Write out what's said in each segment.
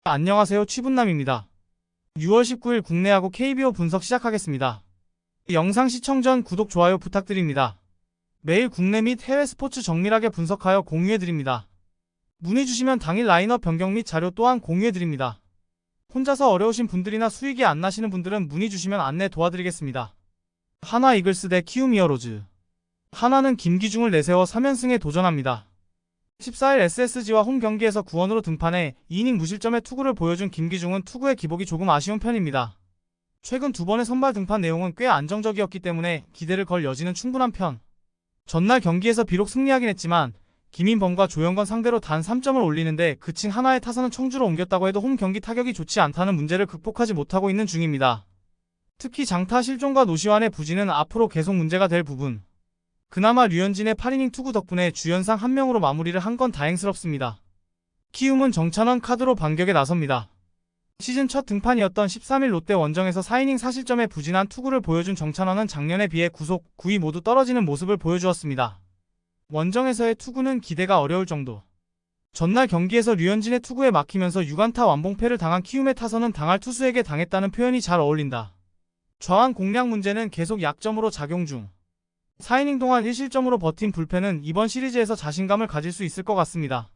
안녕하세요, 취분남입니다. 6월 19일 국내 야구 KBO 분석 시작하겠습니다. 영상 시청 전 구독, 좋아요 부탁드립니다. 매일 국내 및 해외 스포츠 정밀하게 분석하여 공유해드립니다. 문의 주시면 당일 라인업 변경 및 자료 또한 공유해드립니다. 혼자서 어려우신 분들이나 수익이 안 나시는 분들은 문의 주시면 안내 도와드리겠습니다. 하나 이글스 대 키움 히어로즈. 하나는 김기중을 내세워 3연승에 도전합니다. 14일 SSG와 홈 경기에서 구원으로 등판해 2이닝 무실점의 투구를 보여준 김기중은 투구의 기복이 조금 아쉬운 편입니다. 최근 두 번의 선발 등판 내용은 꽤 안정적이었기 때문에 기대를 걸 여지는 충분한 편. 전날 경기에서 비록 승리하긴 했지만 김인범과 조영건 상대로 단 3점을 올리는데 그친 하나의 타선은 청주로 옮겼다고 해도 홈 경기 타격이 좋지 않다는 문제를 극복하지 못하고 있는 중입니다. 특히 장타 실종과 노시환의 부진은 앞으로 계속 문제가 될 부분. 그나마 류현진의 8이닝 투구 덕분에 주연상 한 명으로 마무리를 한 건 다행스럽습니다. 키움은 정찬원 카드로 반격에 나섭니다. 시즌 첫 등판이었던 13일 롯데 원정에서 4이닝 4실점의 부진한 투구를 보여준 정찬원은 작년에 비해 구속, 구위 모두 떨어지는 모습을 보여주었습니다. 원정에서의 투구는 기대가 어려울 정도. 전날 경기에서 류현진의 투구에 막히면서 6안타 완봉패를 당한 키움의 타선은 당할 투수에게 당했다는 표현이 잘 어울린다. 좌완 공략 문제는 계속 약점으로 작용 중. 4이닝 동안 1실점으로 버틴 불펜은 이번 시리즈에서 자신감을 가질 수 있을 것 같습니다.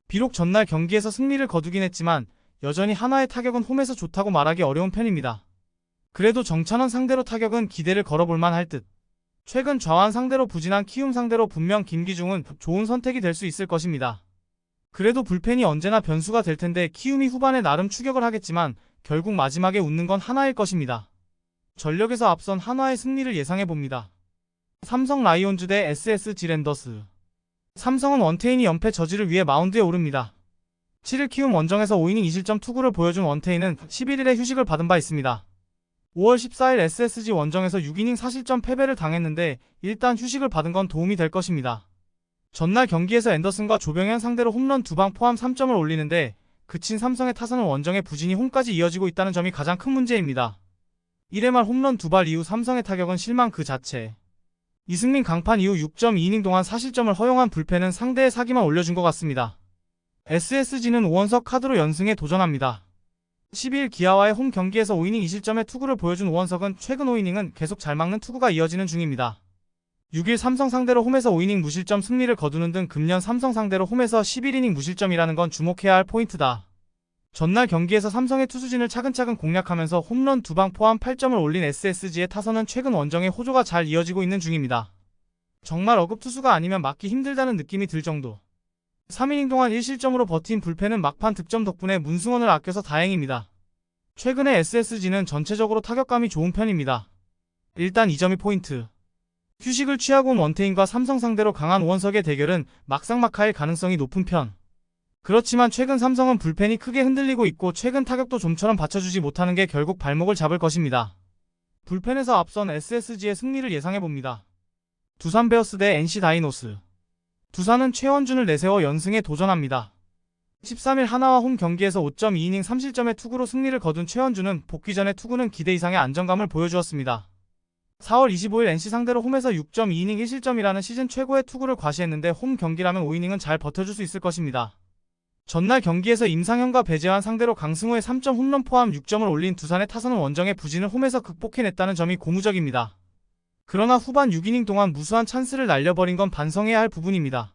비록 전날 경기에서 승리를 거두긴 했지만 여전히 하나의 타격은 홈에서 좋다고 말하기 어려운 편입니다. 그래도 정찬원 상대로 타격은 기대를 걸어볼만 할 듯. 최근 좌완 상대로 부진한 키움 상대로 분명 김기중은 좋은 선택이 될 수 있을 것입니다. 그래도 불펜이 언제나 변수가 될 텐데 키움이 후반에 나름 추격을 하겠지만 결국 마지막에 웃는 건 하나일 것입니다. 전력에서 앞선 한화의 승리를 예상해봅니다. 삼성 라이온즈 대 SSG 랜더스. 삼성은 원태인이 연패 저지를 위해 마운드에 오릅니다. 7일 키움 원정에서 5이닝 2실점 투구를 보여준 원태인은 11일에 휴식을 받은 바 있습니다. 5월 14일 SSG 원정에서 6이닝 4실점 패배를 당했는데 일단 휴식을 받은 건 도움이 될 것입니다. 전날 경기에서 앤더슨과 조병현 상대로 홈런 2방 포함 3점을 올리는데 그친 삼성의 타선은 원정의 부진이 홈까지 이어지고 있다는 점이 가장 큰 문제입니다. 1회 말 홈런 2발 이후 삼성의 타격은 실망 그 자체. 이승민 강판 이후 6.2이닝 동안 4실점을 허용한 불펜은 상대의 사기만 올려준 것 같습니다. SSG는 오원석 카드로 연승에 도전합니다. 12일 기아와의 홈 경기에서 5이닝 2실점의 투구를 보여준 오원석은 최근 5이닝은 계속 잘 막는 투구가 이어지는 중입니다. 6일 삼성 상대로 홈에서 5이닝 무실점 승리를 거두는 등 금년 삼성 상대로 홈에서 11이닝 무실점이라는 건 주목해야 할 포인트다. 전날 경기에서 삼성의 투수진을 차근차근 공략하면서 홈런 2방 포함 8점을 올린 SSG의 타선은 최근 원정의 호조가 잘 이어지고 있는 중입니다. 정말 어급 투수가 아니면 막기 힘들다는 느낌이 들 정도. 3이닝 동안 1실점으로 버틴 불펜은 막판 득점 덕분에 문승원을 아껴서 다행입니다. 최근에 SSG는 전체적으로 타격감이 좋은 편입니다. 일단 이 점이 포인트. 휴식을 취하고 온 원태인과 삼성 상대로 강한 오원석의 대결은 막상막하일 가능성이 높은 편. 그렇지만 최근 삼성은 불펜이 크게 흔들리고 있고 최근 타격도 좀처럼 받쳐주지 못하는 게 결국 발목을 잡을 것입니다. 불펜에서 앞선 SSG의 승리를 예상해봅니다. 두산 베어스 대 NC 다이노스. 두산은 최원준을 내세워 연승에 도전합니다. 13일 하나와 홈 경기에서 5.2이닝 3실점의 투구로 승리를 거둔 최원준은 복귀 전의 투구는 기대 이상의 안정감을 보여주었습니다. 4월 25일 NC 상대로 홈에서 6.2이닝 1실점이라는 시즌 최고의 투구를 과시했는데 홈 경기라면 5이닝은 잘 버텨줄 수 있을 것입니다. 전날 경기에서 임상현과 배재환 상대로 강승호의 3점 홈런 포함 6점을 올린 두산의 타선은 원정의 부진을 홈에서 극복해냈다는 점이 고무적입니다. 그러나 후반 6이닝 동안 무수한 찬스를 날려버린 건 반성해야 할 부분입니다.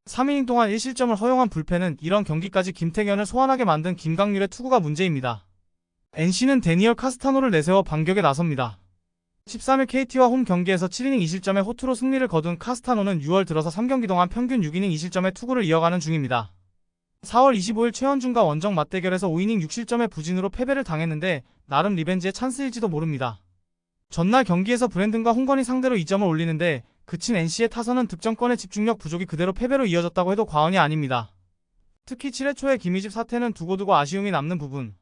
3이닝 동안 1실점을 허용한 불펜은 이런 경기까지 김태견을 소환하게 만든 김강률의 투구가 문제입니다. NC는 데니얼 카스타노를 내세워 반격에 나섭니다. 13일 KT와 홈 경기에서 7이닝 2실점의 호투로 승리를 거둔 카스타노는 6월 들어서 3경기 동안 평균 6이닝 2실점의 투구를 이어가는 중입니다. 4월 25일 최원준과 원정 맞대결에서 5이닝 6실점의 부진으로 패배를 당했는데 나름 리벤지의 찬스일지도 모릅니다. 전날 경기에서 브랜든과 홍건희 상대로 2점을 올리는데 그친 NC의 타선은 득점권의 집중력 부족이 그대로 패배로 이어졌다고 해도 과언이 아닙니다. 특히 7회 초의 김희집 사태는 두고두고 아쉬움이 남는 부분.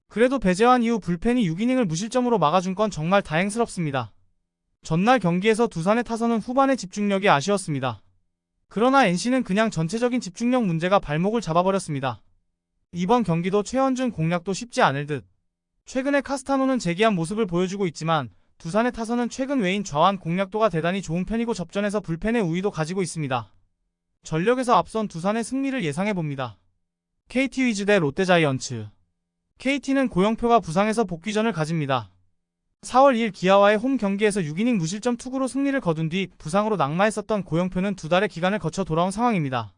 그래도 배재환 이후 불펜이 6이닝을 무실점으로 막아준 건 정말 다행스럽습니다. 전날 경기에서 두산의 타선은 후반의 집중력이 아쉬웠습니다. 그러나 NC는 그냥 전체적인 집중력 문제가 발목을 잡아버렸습니다. 이번 경기도 최원준 공략도 쉽지 않을 듯. 최근에 카스타노는 재기한 모습을 보여주고 있지만 두산의 타선은 최근 외인 좌완 공략도가 대단히 좋은 편이고 접전에서 불펜의 우위도 가지고 있습니다. 전력에서 앞선 두산의 승리를 예상해봅니다. KT 위즈 대 롯데자이언츠. KT는 고영표가 부상해서 복귀전을 가집니다. 4월 2일 기아와의 홈 경기에서 6이닝 무실점 투구로 승리를 거둔 뒤 부상으로 낙마했었던 고영표는 2달의 기간을 거쳐 돌아온 상황입니다.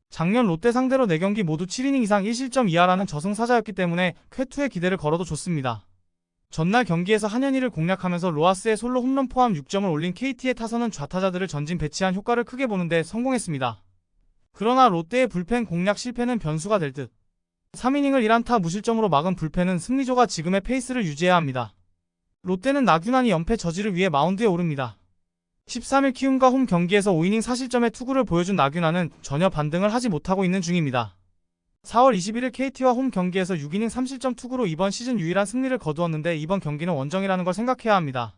작년 롯데 상대로 4경기 모두 7이닝 이상 1실점 이하라는 저승사자였기 때문에 쾌투에 기대를 걸어도 좋습니다. 전날 경기에서 한현희를 공략하면서 로하스의 솔로 홈런 포함 6점을 올린 KT의 타선은 좌타자들을 전진 배치한 효과를 크게 보는데 성공했습니다. 그러나 롯데의 불펜 공략 실패는 변수가 될 듯. 3이닝을 1안타 무실점으로 막은 불펜은 승리조가 지금의 페이스를 유지해야 합니다. 롯데는 나균환이 연패 저지를 위해 마운드에 오릅니다. 13일 키움과 홈 경기에서 5이닝 4실점의 투구를 보여준 나균환은 전혀 반등을 하지 못하고 있는 중입니다. 4월 21일 KT와 홈 경기에서 6이닝 3실점 투구로 이번 시즌 유일한 승리를 거두었는데 이번 경기는 원정이라는 걸 생각해야 합니다.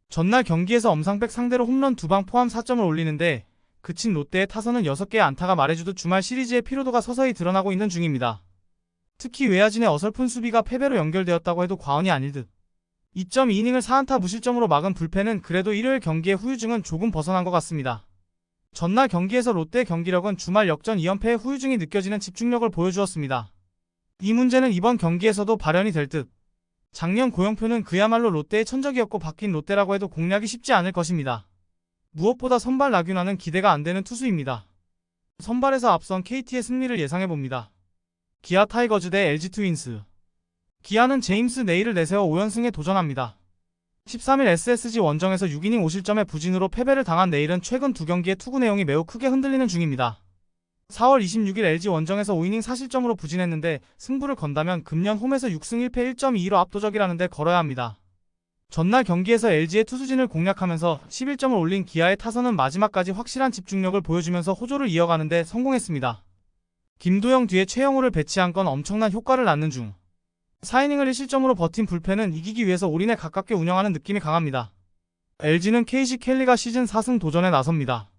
전날 경기에서 엄상백 상대로 홈런 2방 포함 4점을 올리는데 그친 롯데의 타선은 6개의 안타가 말해주듯 주말 시리즈의 피로도가 서서히 드러나고 있는 중입니다. 특히 외야진의 어설픈 수비가 패배로 연결되었다고 해도 과언이 아닐 듯. 2.2이닝을 4안타 무실점으로 막은 불펜은 그래도 일요일 경기의 후유증은 조금 벗어난 것 같습니다. 전날 경기에서 롯데 경기력은 주말 역전 2연패의 후유증이 느껴지는 집중력을 보여주었습니다. 이 문제는 이번 경기에서도 발현이 될 듯. 작년 고영표는 그야말로 롯데의 천적이었고 바뀐 롯데라고 해도 공략이 쉽지 않을 것입니다. 무엇보다 선발 나균환은 기대가 안 되는 투수입니다. 선발에서 앞선 KT의 승리를 예상해봅니다. 기아 타이거즈 대 LG 트윈스. 기아는 제임스 네일을 내세워 5연승에 도전합니다. 13일 SSG 원정에서 6이닝 5실점의 부진으로 패배를 당한 네일은 최근 2경기의 투구 내용이 매우 크게 흔들리는 중입니다. 4월 26일 LG 원정에서 5이닝 4실점으로 부진했는데 승부를 건다면 금년 홈에서 6승 1패 1.22로 압도적이라는데 걸어야 합니다. 전날 경기에서 LG의 투수진을 공략하면서 11점을 올린 기아의 타선은 마지막까지 확실한 집중력을 보여주면서 호조를 이어가는데 성공했습니다. 김도영 뒤에 최영호를 배치한 건 엄청난 효과를 낳는 중. 4이닝을 1실점으로 버틴 불펜은 이기기 위해서 올인에 가깝게 운영하는 느낌이 강합니다. LG는 KC 켈리가 시즌 4승 도전에 나섭니다.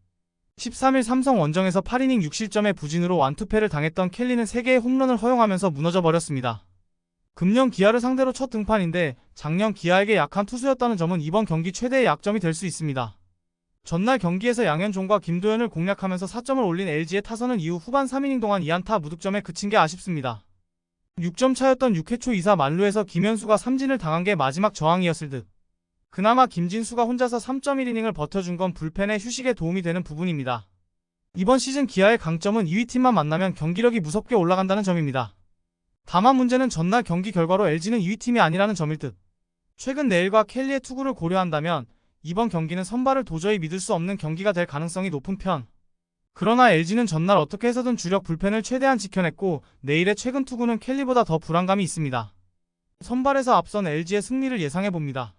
13일 삼성 원정에서 8이닝 6실점의 부진으로 완투패를 당했던 켈리는 3개의 홈런을 허용하면서 무너져 버렸습니다. 금년 기아를 상대로 첫 등판인데 작년 기아에게 약한 투수였다는 점은 이번 경기 최대의 약점이 될 수 있습니다. 전날 경기에서 양현종과 김도현을 공략하면서 4점을 올린 LG의 타선은 이후 후반 3이닝 동안 2안타 무득점에 그친 게 아쉽습니다. 6점 차였던 6회 초 2사 만루에서 김현수가 삼진을 당한 게 마지막 저항이었을 듯. 그나마 김진수가 혼자서 3.1이닝을 버텨준 건 불펜의 휴식에 도움이 되는 부분입니다. 이번 시즌 기아의 강점은 2위 팀만 만나면 경기력이 무섭게 올라간다는 점입니다. 다만 문제는 전날 경기 결과로 LG는 2위 팀이 아니라는 점일 듯. 최근 네일과 켈리의 투구를 고려한다면 이번 경기는 선발을 도저히 믿을 수 없는 경기가 될 가능성이 높은 편. 그러나 LG는 전날 어떻게 해서든 주력 불펜을 최대한 지켜냈고 내일의 최근 투구는 켈리보다 더 불안감이 있습니다. 선발에서 앞선 LG의 승리를 예상해봅니다.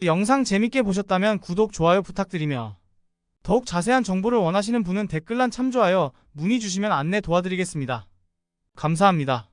영상 재밌게 보셨다면 구독, 좋아요 부탁드리며 더욱 자세한 정보를 원하시는 분은 댓글란 참조하여 문의 주시면 안내 도와드리겠습니다. 감사합니다.